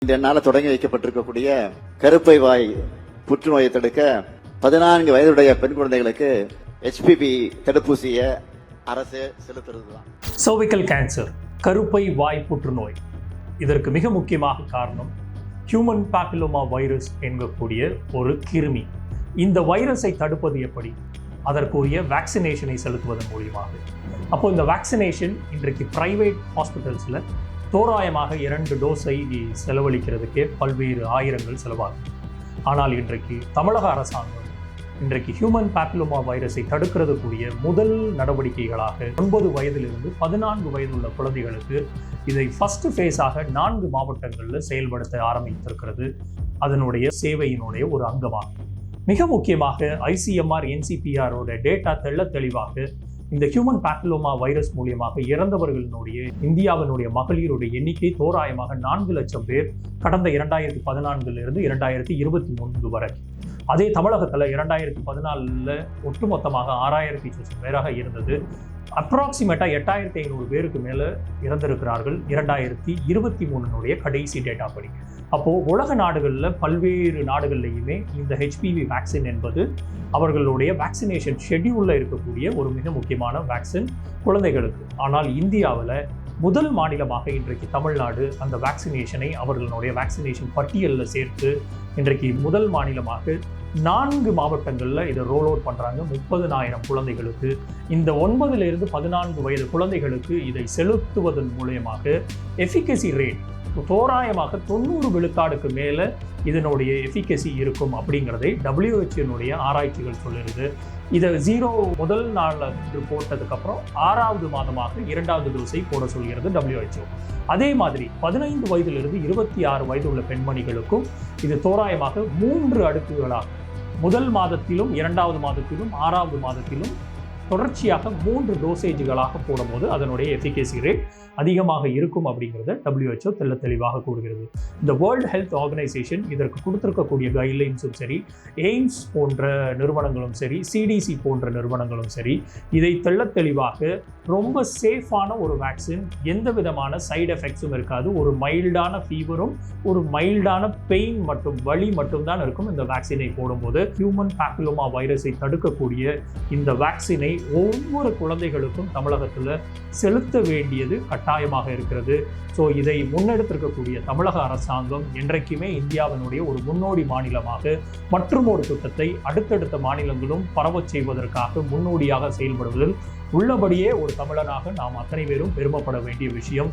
இந்த நாளில் தொடங்கி வைக்கப்பட்டிருக்கக்கூடிய கருப்பை வாய் புற்றுநோயை தடுக்க 14 வயதுடைய பெண் குழந்தைகளுக்கு HPV தடுப்பூசியை அரசு செலுத்துறது தான். சர்விக்கல் கேன்சர், கருப்பை வாய் புற்றுநோய், இதற்கு மிக முக்கியமாக காரணம் ஹியூமன் பாப்பிலோமா வைரஸ் என்கக்கூடிய ஒரு கிருமி. இந்த வைரஸை தடுப்பது எப்படி? அதற்குரிய வேக்சினேஷனை செலுத்துவதன் மூலியமாக. அப்போ இந்த வேக்சினேஷன் இன்றைக்கு பிரைவேட் ஹாஸ்பிட்டல்ஸில் தோராயமாக 2 டோஸை செலவழிக்கிறதுக்கே பல்வேறு ஆயிரங்கள் செலவாகும். ஆனால் இன்றைக்கு தமிழக அரசாங்கம் இன்றைக்கு ஹியூமன் பாப்பிலோமா வைரஸை தடுக்கிறதுக்குரிய முதல் நடவடிக்கைகளாக 9 வயதிலிருந்து 14 வயது உள்ள குழந்தைகளுக்கு இதை ஃபர்ஸ்ட் ஃபேஸாக 4 மாவட்டங்களில் செயல்படுத்த ஆரம்பித்திருக்கிறது. அதனுடைய சேவையினுடைய ஒரு அங்கமாகும். மிக முக்கியமாக ICMR NCPRோட டேட்டா தெளிவாக இந்த ஹியூமன் பாப்பிலோமா வைரஸ் மூலியமாக இறந்தவர்களினுடைய இந்தியாவினுடைய மகளிருடைய எண்ணிக்கை தோராயமாக 4 லட்சம் பேர் கடந்த 2014 2023 வரை. அதே தமிழகத்தில் 2014 ஒட்டுமொத்தமாக 6000 பேராக இருந்தது. அப்ராக்சிமேட்டாக 8500 பேருக்கு மேலே இறந்திருக்கிறார்கள் 2023 கடைசி டேட்டா படி. அப்போது உலக நாடுகளில் பல்வேறு நாடுகள்லையுமே இந்த HPV வேக்சின் என்பது அவர்களுடைய வேக்சினேஷன் ஷெட்யூலில் இருக்கக்கூடிய ஒரு மிக முக்கியமான வேக்சின் குழந்தைகளுக்கு. ஆனால் இந்தியாவில் முதல் மாநிலமாக இன்றைக்கு தமிழ்நாடு அந்த வேக்சினேஷனை அவர்களுடைய வேக்சினேஷன் பட்டியலில் சேர்த்து இன்றைக்கு முதல் மாநிலமாக 4 மாவட்டங்களில் இதை ரோல் அவுட் பண்ணுறாங்க. 30,000 குழந்தைகளுக்கு, இந்த 9லிருந்து 14 வயது குழந்தைகளுக்கு இதை செலுத்துவதன் மூலயமாக எஃபிகசி ரேட் தோராயமாக 90 விழுக்காடுக்கு மேலே இதனுடைய எஃபிகசி இருக்கும் அப்படிங்கிறதை WHO ஆராய்ச்சிகள் சொல்லுறது. இதை 0 முதல் நாள் போட்டதுக்கப்புறம் 6வது மாதமாக 2வது டோஸை போட சொல்கிறது WHO. அதே மாதிரி 15 வயதிலிருந்து 26 வயது உள்ள பெண்மணிகளுக்கும் இது தோராயமாக 3 அடுக்குகளாக முதல் மாதத்திலும் 2வது மாதத்திலும் 6வது மாதத்திலும் தொடர்ச்சியாக 3 டோசேஜுகளாக போடும்போது அதனுடைய எஃபிகசி ரேட் அதிகமாக இருக்கும் அப்படிங்கிறத WHO தெளிவாக கூறுகிறது. இந்த வேர்ல்டு ஹெல்த் ஆர்கனைசேஷன் இதற்கு கொடுத்திருக்கக்கூடிய கைட்லைன்ஸும் சரி, எய்ம்ஸ் போன்ற நிறுவனங்களும் சரி, CDC போன்ற நிறுவனங்களும் சரி, இதை தெளிவாக ரொம்ப சேஃபான ஒரு வேக்சின், எந்த விதமான சைடு எஃபெக்ட்ஸும் இருக்காது. ஒரு மைல்டான ஃபீவரும் ஒரு மைல்டான பெயின் மற்றும் வலி மட்டும்தான் இருக்கும் இந்த வேக்சினை போடும்போது. ஹியூமன் பாப்பிலோமா வைரஸை தடுக்கக்கூடிய இந்த வேக்சினை ஒவ்வொரு குழந்தைகளுக்கும் தமிழகத்தில் செலுத்த வேண்டியது கட்டாயமாக இருக்கிறது. ஸோ இதை முன்னெடுத்திருக்கக்கூடிய தமிழக அரசாங்கம் என்றைக்குமே இந்தியாவினுடைய ஒரு முன்னோடி மாநிலமாக மற்றும் ஒரு திட்டத்தை அடுத்தடுத்த மாநிலங்களும் பரவச் செய்வதற்காக முன்னோடியாக செயல்படுவதில் உள்ளபடியே ஒரு தமிழனாக நாம் அத்தனை பேரும் பெருமைப்பட வேண்டிய விஷயம்.